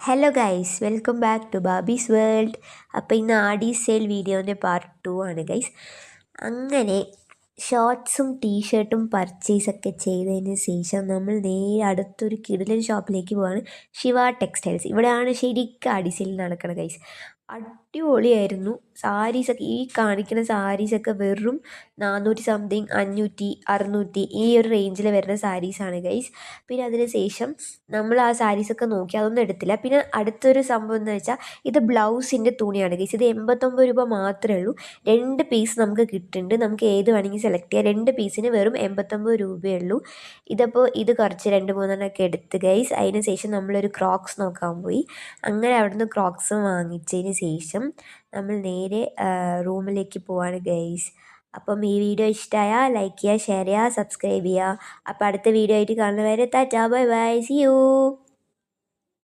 Hello guys, welcome back to babies world. അപ്പോൾ ഇന്ന് Aadi sale വീഡിയോൻ്റെ പാർട്ട് 2 ആണ് ഗൈസ്. അങ്ങനെ ഷോർട്ട്സും ടീഷർട്ടും പർച്ചേസൊക്കെ ചെയ്തതിന് ശേഷം നമ്മൾ നേരെ അടുത്തൊരു കിടിലൻ ഷോപ്പിലേക്ക് പോവാണ്. ശിവ ടെക്സ്റ്റൈൽസ്. ഇവിടെയാണ് ശരിക്കും ആഡി സെയിൽ നടക്കുന്നത് ഗൈസ്. അടിപൊളിയായിരുന്നു. സാരീസൊക്കെ ഈ കാണിക്കുന്ന സാരീസൊക്കെ വെറും 400 സംതിങ്, 500, 600 ഈ ഒരു റേഞ്ചിൽ വരുന്ന സാരീസാണ് ഗൈസ്. പിന്നെ അതിന് ശേഷം നമ്മൾ ആ സാരീസൊക്കെ നോക്കി അതൊന്നും എടുത്തില്ല. പിന്നെ അടുത്തൊരു സംഭവം എന്ന് വെച്ചാൽ ഇത് ബ്ലൗസിൻ്റെ തുണിയാണ് ഗൈസ്. ഇത് 89 രൂപ മാത്രമേ ഉള്ളൂ. 2 പീസ് നമുക്ക് കിട്ടുന്നുണ്ട്. നമുക്ക് ഏത് വേണമെങ്കിൽ സെലക്ട് ചെയ്യാം. 2 പീസിന് വെറും 89 രൂപയേ ഉള്ളൂ. ഇത് കുറച്ച് 2-3 എടുത്ത് ഗൈസ്. അതിന് ശേഷം നമ്മളൊരു ക്രോക്സ് നോക്കാൻ പോയി. അങ്ങനെ അവിടുന്ന് ക്രോക്സ് വാങ്ങിച്ചതിന് ശേഷം നമ്മൾ നേരെ റൂമിലേക്ക് പോവാണ് ഗൈസ്. അപ്പം ഈ വീഡിയോ ഇഷ്ടമായാൽ ലൈക്ക് ചെയ്യുക, ഷെയർ ചെയ്യുക, സബ്സ്ക്രൈബ് ചെയ്യുക. അപ്പോൾ അടുത്ത വീഡിയോ ആയിട്ട് കാണുന്നവരെ tata, bye bye, see U.